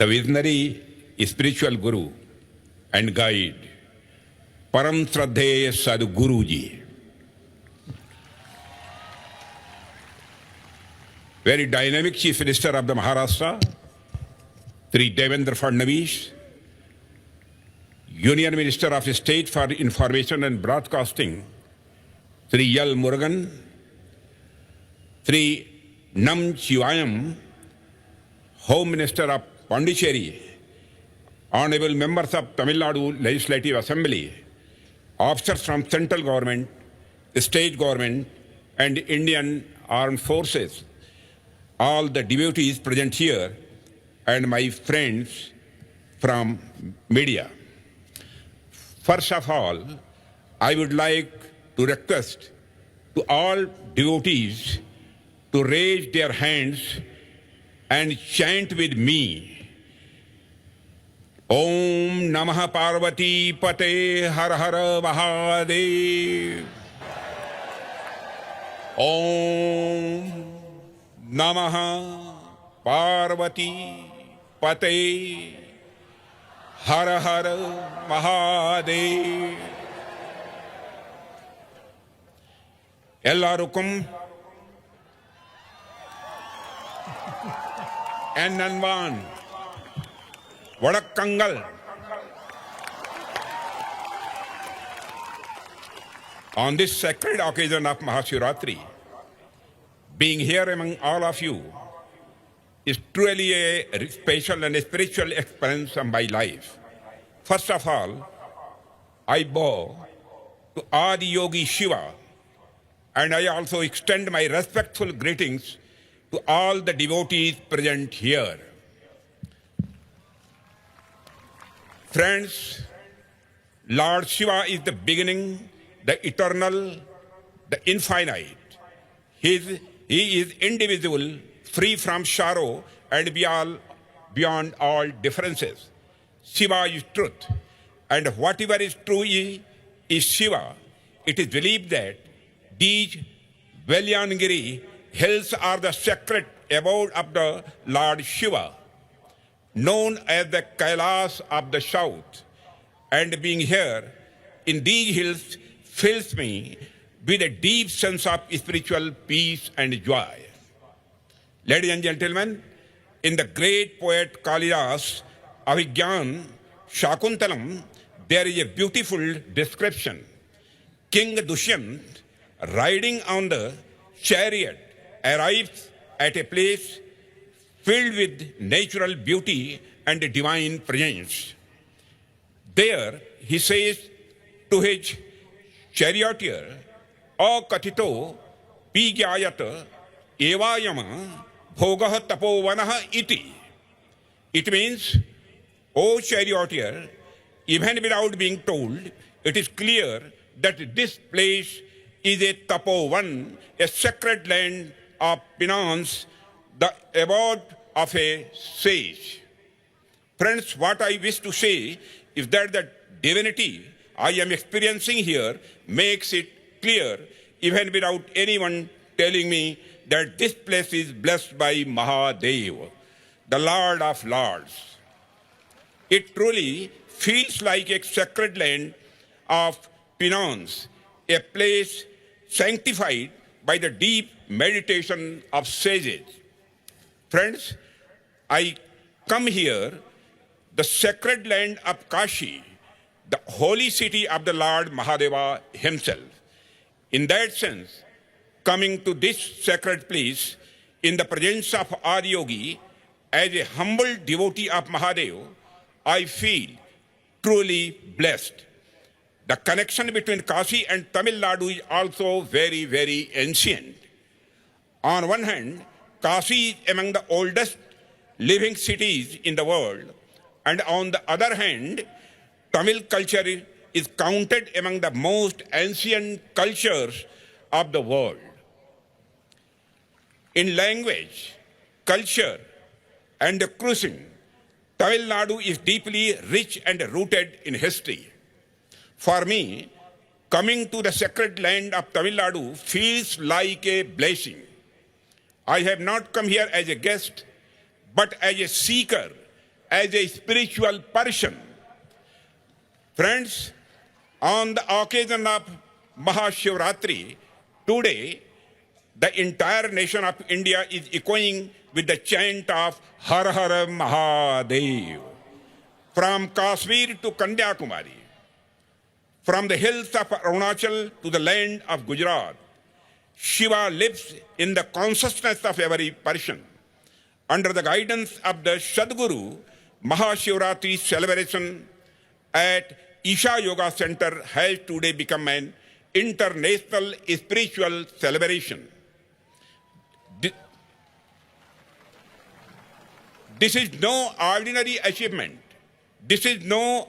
the visionary spiritual guru and guide, Param Shraddheya Sadhguru Ji. Very dynamic Chief Minister of the Maharashtra, Sri Devendra Fadnavis, Union Minister of State for Information and Broadcasting, Sri L. Murugan, Sri Nam Chivayam, Home Minister of Pondicherry, Honorable Members of Tamil Nadu Legislative Assembly, officers from central government, state government, and Indian Armed Forces, all the devotees present here, and my friends from media. First of all, I would like to request to all devotees to raise their hands and chant with me, Om Namah Parvati Pate Har Har Mahadev. Om Namah Parvati Pate Har Har Mahadev. Ellarukum Ennanvan Vadakkangal. On this sacred occasion of Mahashivratri, being here among all of you is truly a special and a spiritual experience of my life. First of all, I bow to Adi Yogi Shiva, and I also extend my respectful greetings to all the devotees present here. Friends, Lord Shiva is the beginning, the eternal, the infinite. He is indivisible, free from sorrow, and beyond all differences. Shiva is truth, and whatever is true is Shiva. It is believed that these Velyanagiri hills are the sacred abode of the Lord Shiva, known as the Kailas of the south, and being here in these hills fills me with a deep sense of spiritual peace and joy. Ladies and gentlemen, in the great poet Kalidas Abhigyan Shakuntalam, there is a beautiful description. King Dushyant, riding on the chariot, arrives at a place filled with natural beauty and divine presence. There he says to his charioteer, O Katito Pigyayat Evayama Bhogah Tapovanah Iti. It means, O charioteer, even without being told, it is clear that this place is a tapovan, a sacred land of penance, the abode of a sage. Friends, what I wish to say is that the divinity I am experiencing here makes it clear, even without anyone telling me, that this place is blessed by Mahadev, the Lord of Lords. It truly feels like a sacred land of penance, a place sanctified by the deep meditation of sages. Friends, I come here, the sacred land of Kashi, the holy city of the Lord Mahadeva himself. In that sense, coming to this sacred place in the presence of Adiyogi, as a humble devotee of Mahadev, I feel truly blessed. The connection between Kashi and Tamil Nadu is also very, very ancient. On one hand, Kashi is among the oldest living cities in the world, and on the other hand, Tamil culture is counted among the most ancient cultures of the world. In language, culture, and cuisine, Tamil Nadu is deeply rich and rooted in history. For me, coming to the sacred land of Tamil Nadu feels like a blessing. I have not come here as a guest, but as a seeker as a spiritual person. Friends, on the occasion of Mahashivratri, today the entire nation of India is echoing with the chant of Har Har Mahadev. From Kashmir to Kanyakumari, from the hills of Arunachal to the land of Gujarat, Shiva lives in the consciousness of every person. Under the guidance of the Sadguru, Mahashivratri celebration at Isha Yoga Center has today become an international spiritual celebration. This is no ordinary achievement. This is no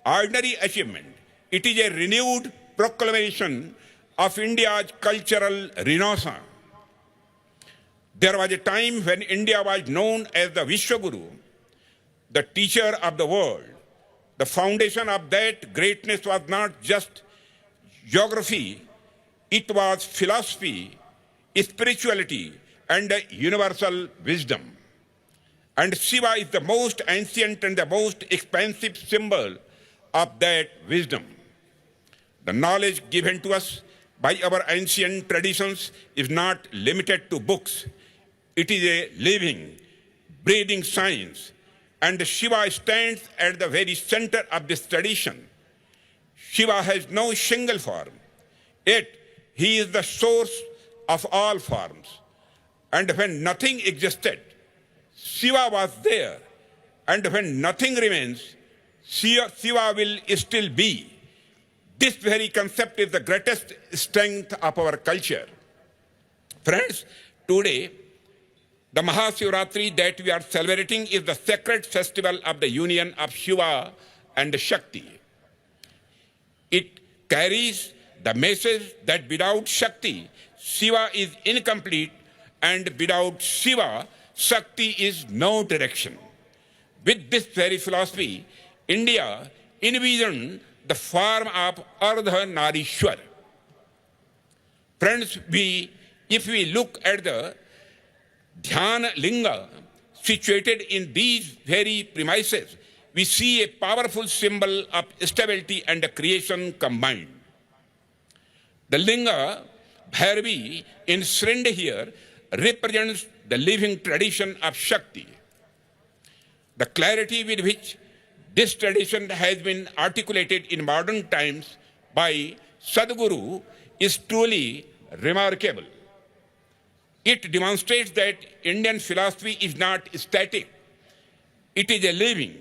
ordinary achievement. It is a renewed proclamation of India's cultural renaissance. There was a time when India was known as the Vishwaguru, the teacher of the world. The foundation of that greatness was not just geography, it was philosophy, spirituality, and universal wisdom. And Shiva is the most ancient and the most expansive symbol of that wisdom. The knowledge given to us by our ancient traditions is not limited to books. It is a living, breathing science. And Shiva stands at the very center of this tradition. Shiva has no single form, yet he is the source of all forms. And when nothing existed, Shiva was there. And when nothing remains, Shiva will still be. This very concept is the greatest strength of our culture. Friends, today, the Mahashivratri that we are celebrating is the sacred festival of the union of Shiva and Shakti. It carries the message that without Shakti, Shiva is incomplete, and without Shiva, Shakti is no direction. With this very philosophy, India envisioned the form of Ardhanarishwar. Friends, if we look at the Dhyana Linga situated in these very premises, we see a powerful symbol of stability and creation combined. The Linga, Bhairavi, enshrined here, represents the living tradition of Shakti. The clarity with which this tradition has been articulated in modern times by Sadguru is truly remarkable. It demonstrates that Indian philosophy is not static. It is a living,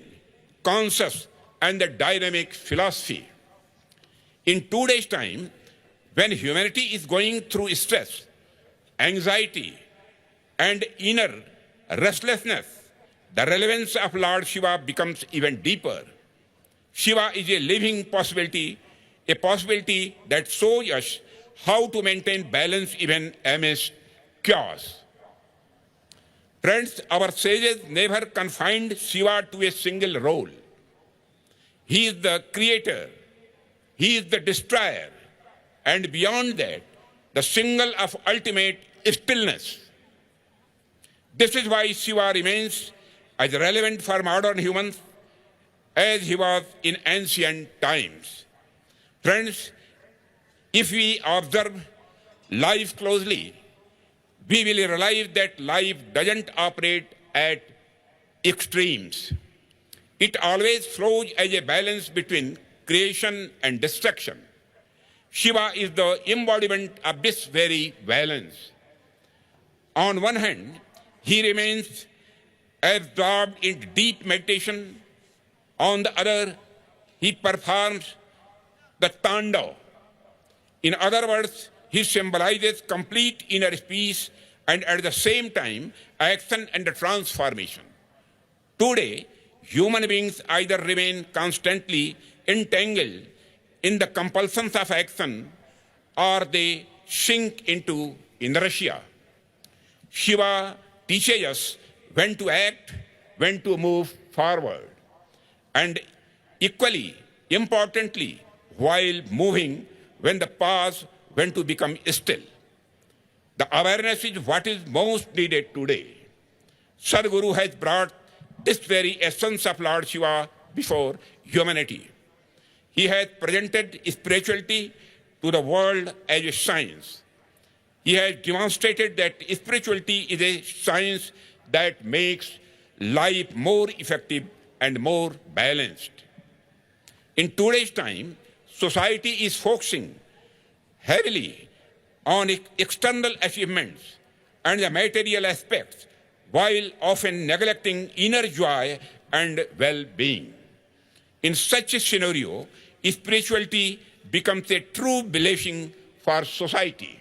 conscious, and a dynamic philosophy. In today's time, when humanity is going through stress, anxiety, and inner restlessness, the relevance of Lord Shiva becomes even deeper. Shiva is a living possibility, a possibility that shows us how to maintain balance even amidst chaos. Friends, our sages never confined Shiva to a single role. He is the creator, he is the destroyer, and beyond that, the symbol of ultimate stillness. This is why Shiva remains as relevant for modern humans as he was in ancient times. Friends, if we observe life closely, we will realize that life doesn't operate at extremes. It always flows as a balance between creation and destruction. Shiva is the embodiment of this very balance. On one hand, he remains absorbed in deep meditation. On the other, he performs the Tandava. In other words, he symbolizes complete inner peace and at the same time action and transformation. Today, human beings either remain constantly entangled in the compulsions of action or they sink into inertia. Shiva teaches us when to act, when to move forward, and equally importantly, while moving, when to pause, when to become still. The awareness is what is most needed today. Sadguru has brought this very essence of Lord Shiva before humanity. He has presented spirituality to the world as a science. He has demonstrated that spirituality is a science that makes life more effective and more balanced. In today's time, society is focusing heavily on external achievements and the material aspects, while often neglecting inner joy and well-being. In such a scenario, spirituality becomes a true blessing for society.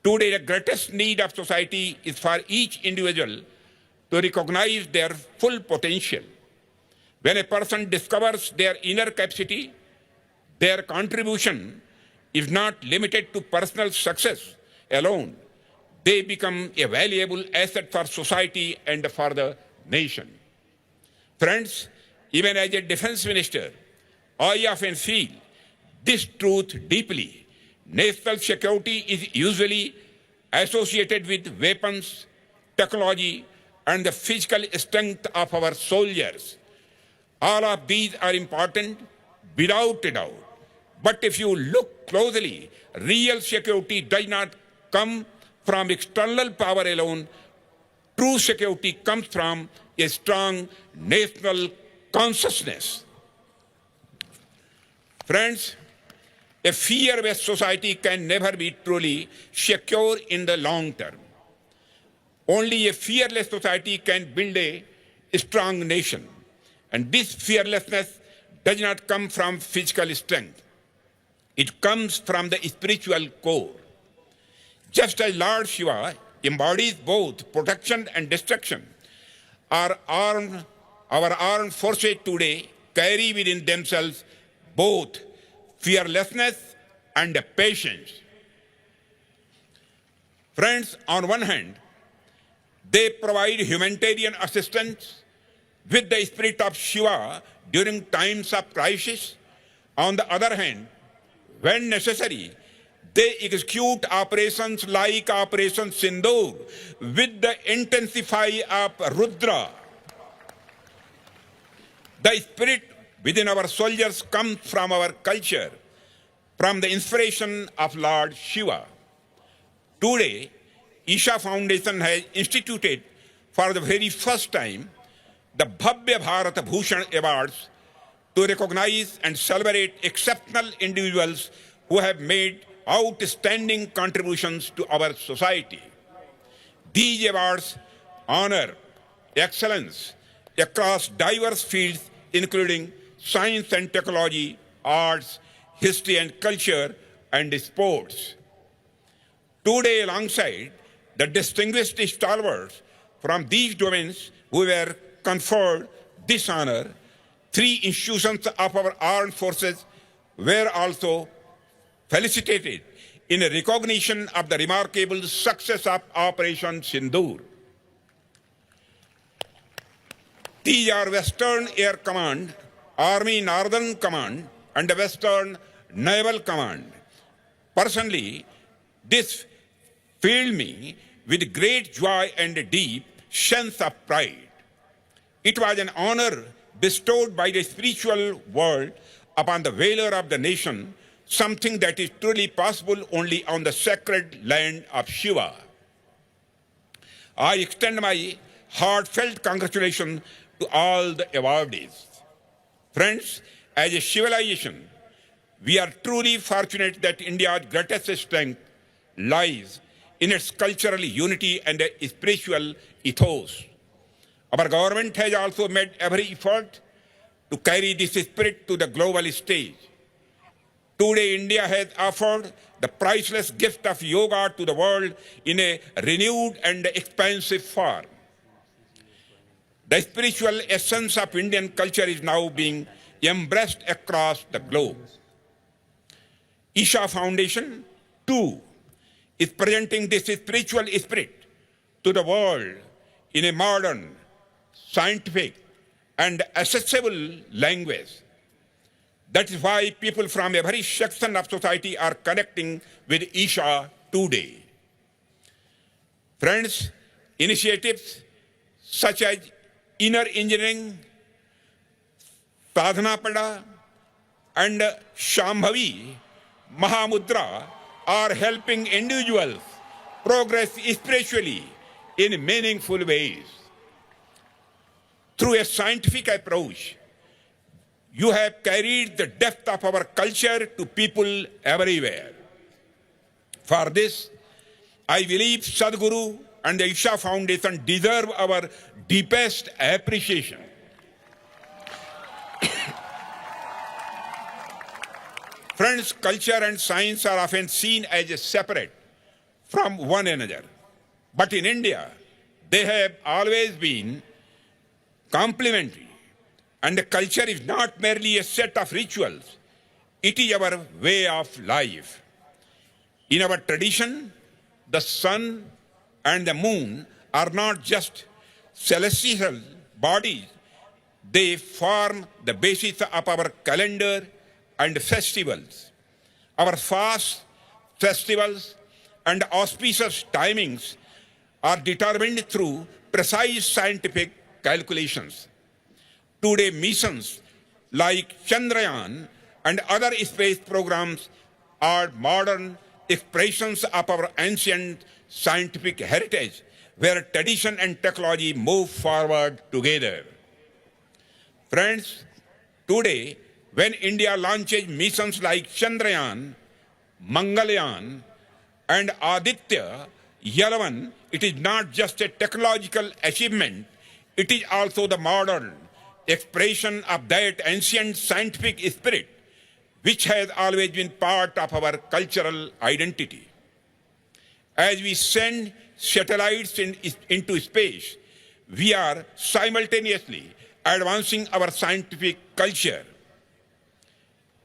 Today, the greatest need of society is for each individual to recognize their full potential. When a person discovers their inner capacity, their contribution is not limited to personal success alone. They become a valuable asset for society and for the nation. Friends, even as a defense minister, I often feel this truth deeply. National security is usually associated with weapons, technology, and the physical strength of our soldiers. All of these are important, without a doubt. But if you look closely, real security does not come from external power alone. True security comes from a strong national consciousness. Friends, a fear-based society can never be truly secure in the long term. Only a fearless society can build a strong nation. And this fearlessness does not come from physical strength. It comes from the spiritual core. Just as Lord Shiva embodies both protection and destruction, our armed forces today carry within themselves both fearlessness and patience. Friends, on one hand, they provide humanitarian assistance with the spirit of Shiva during times of crisis. On the other hand, when necessary, they execute operations like Operation Sindoor with the intensity of Rudra. The spirit within our soldiers comes from our culture, from the inspiration of Lord Shiva. Today, Isha Foundation has instituted for the very first time the Bhavya Bharat Bhushan Awards to recognize and celebrate exceptional individuals who have made outstanding contributions to our society. These awards honor excellence across diverse fields, including science and technology, arts, history and culture, and sports. Today, alongside the distinguished stalwarts from these domains who were conferred this honor, 3 institutions of our armed forces were also felicitated in recognition of the remarkable success of Operation Sindoor. These are Western Air Command, Army Northern Command, and the Western Naval Command. Personally, this filled me with great joy and a deep sense of pride. It was an honor bestowed by the spiritual world upon the valor of the nation, something that is truly possible only on the sacred land of Shiva. I extend my heartfelt congratulations to all the awardees. Friends, as a civilization, we are truly fortunate that India's greatest strength lies in its cultural unity and spiritual ethos. Our government has also made every effort to carry this spirit to the global stage. Today, India has offered the priceless gift of yoga to the world in a renewed and expansive form. The spiritual essence of Indian culture is now being embraced across the globe. Isha Foundation, too, is presenting this spiritual spirit to the world in a modern, scientific, and accessible language. That is why people from every section of society are connecting with Isha today. Friends, initiatives such as inner engineering, Sadhanapada, and Shambhavi Mahamudra are helping individuals progress spiritually in meaningful ways. Through a scientific approach, you have carried the depth of our culture to people everywhere. For this, I believe Sadhguru and the Isha Foundation deserve our deepest appreciation. Friends, culture and science are often seen as separate from one another. But in India, they have always been complementary. And the culture is not merely a set of rituals, it is our way of life. In our tradition, the sun and the moon are not just celestial bodies, they form the basis of our calendar and festivals. Our fasts, festivals, and auspicious timings are determined through precise scientific calculations. Today, missions like Chandrayaan and other space programs are modern expressions of our ancient scientific heritage, where tradition and technology move forward together. Friends, today, when India launches missions like Chandrayaan, Mangalyaan, and Aditya Yalavan, it is not just a technological achievement, it is also the modern expression of that ancient scientific spirit which has always been part of our cultural identity. As we send satellites into space, we are simultaneously advancing our scientific culture.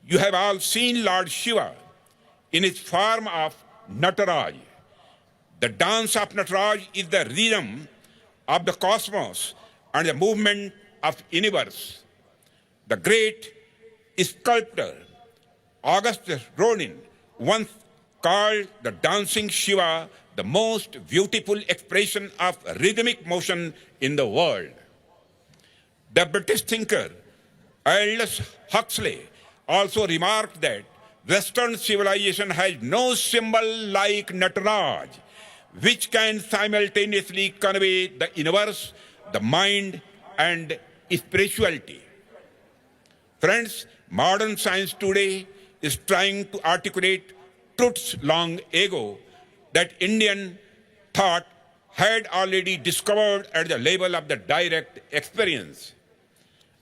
You have all seen Lord Shiva in his form of Nataraj. The dance of Nataraj is the rhythm of the cosmos and the movement of universe. The great sculptor August Rodin once called the dancing Shiva the most beautiful expression of rhythmic motion in the world. The British thinker Aldous Huxley also remarked that Western civilization has no symbol like Nataraj, which can simultaneously convey the universe, the mind, and spirituality. Friends, modern science today is trying to articulate truths long ago that Indian thought had already discovered at the level of the direct experience.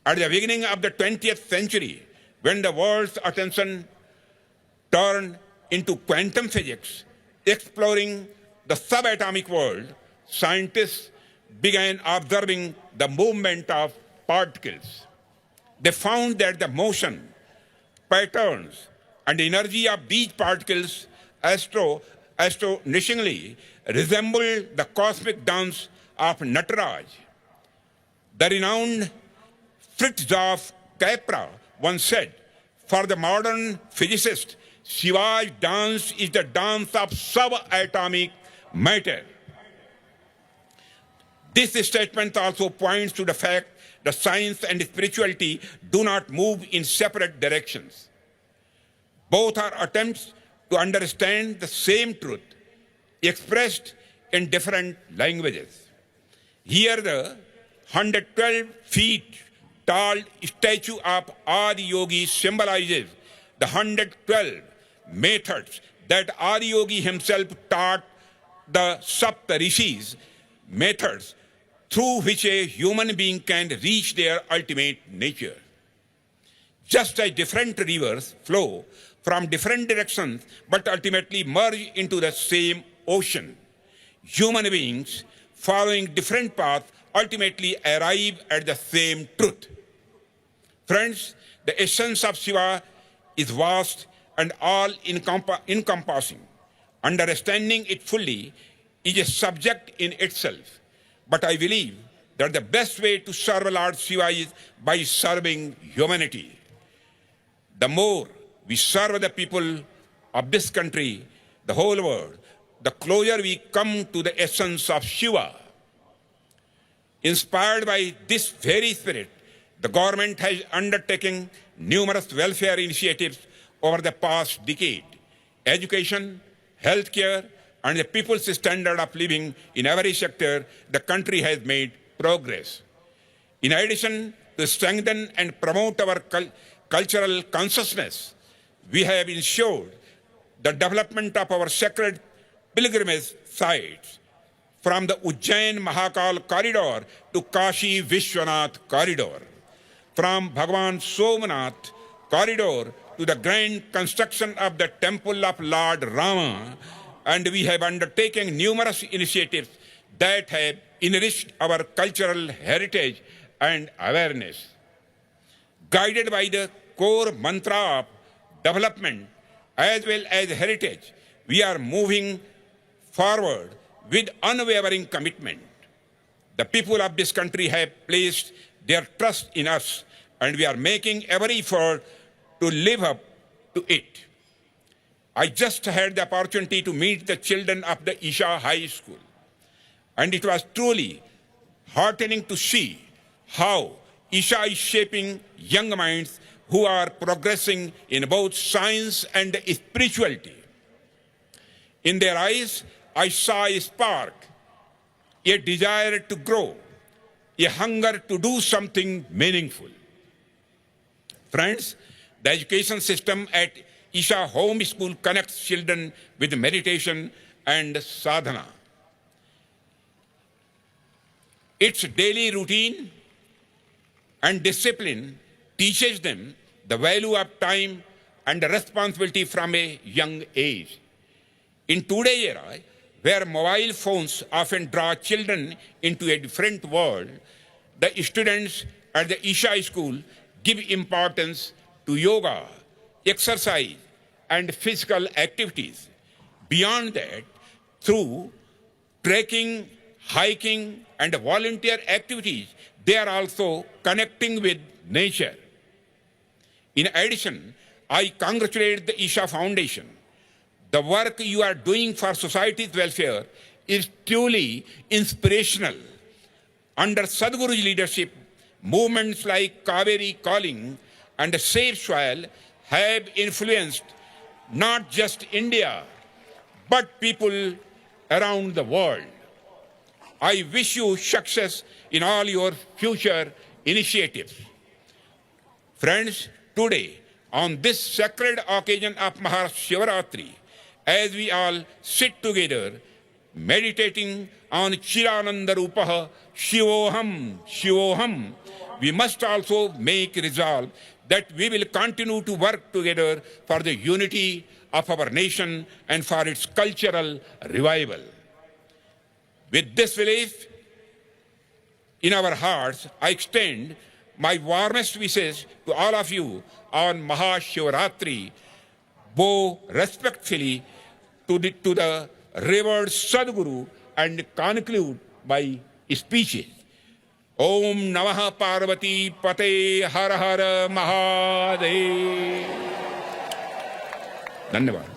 At the beginning of the 20th century, when the world's attention turned into quantum physics, exploring the subatomic world, scientists began observing the movement of particles. They found that the motion, patterns, and energy of these particles astonishingly resembled the cosmic dance of Nataraj. The renowned Fritjof Capra once said, "For the modern physicist, Shiva's dance is the dance of subatomic matter." This statement also points to the fact that science and spirituality do not move in separate directions. Both are attempts to understand the same truth, expressed in different languages. Here, the 112 feet tall statue of Adi Yogi symbolizes the 112 methods that Adi Yogi himself taught the Sapta Rishis, methods through which a human being can reach their ultimate nature. Just as different rivers flow from different directions but ultimately merge into the same ocean, human beings following different paths ultimately arrive at the same truth. Friends, the essence of Shiva is vast and all-encompassing. Understanding it fully is a subject in itself. But I believe that the best way to serve Lord Shiva is by serving humanity. The more we serve the people of this country, the whole world, the closer we come to the essence of Shiva. Inspired by this very spirit, the government has undertaken numerous welfare initiatives over the past decade. Education, healthcare, and the people's standard of living in every sector, the country has made progress. In addition, to strengthen and promote our cultural consciousness, we have ensured the development of our sacred pilgrimage sites, from the Ujjain Mahakal corridor to Kashi Vishwanath corridor, from Bhagwan Somnath corridor to the grand construction of the temple of Lord Rama, and we have undertaken numerous initiatives that have enriched our cultural heritage and awareness. Guided by the core mantra of development as well as heritage, we are moving forward with unwavering commitment. The people of this country have placed their trust in us, and we are making every effort to live up to it. I just had the opportunity to meet the children of the Isha High School, and it was truly heartening to see how Isha is shaping young minds who are progressing in both science and spirituality. In their eyes, I saw a spark, a desire to grow, a hunger to do something meaningful. Friends, the education system at Isha Home School connects children with meditation and sadhana. Its daily routine and discipline teaches them the value of time and responsibility from a young age. In today's era, where mobile phones often draw children into a different world, the students at the Isha School give importance to yoga, exercise, and physical activities. Beyond that, through trekking, hiking, and volunteer activities, they are also connecting with nature. In addition, I congratulate the Isha Foundation. The work you are doing for society's welfare is truly inspirational. Under Sadhguru's leadership, movements like Kaveri Calling and Save Soil have influenced not just India, but people around the world. I wish you success in all your future initiatives. Friends, today, on this sacred occasion of Mahashivaratri, as we all sit together, meditating on Chirananda Rupaha, Shivoham, Shivoham, we must also make resolve that we will continue to work together for the unity of our nation and for its cultural revival. With this belief in our hearts, I extend my warmest wishes to all of you on Mahashivaratri, bow respectfully to the revered Sadhguru and conclude my speeches. Om Namah Parvati Pate Har Har Mahadev. Dhanyavad.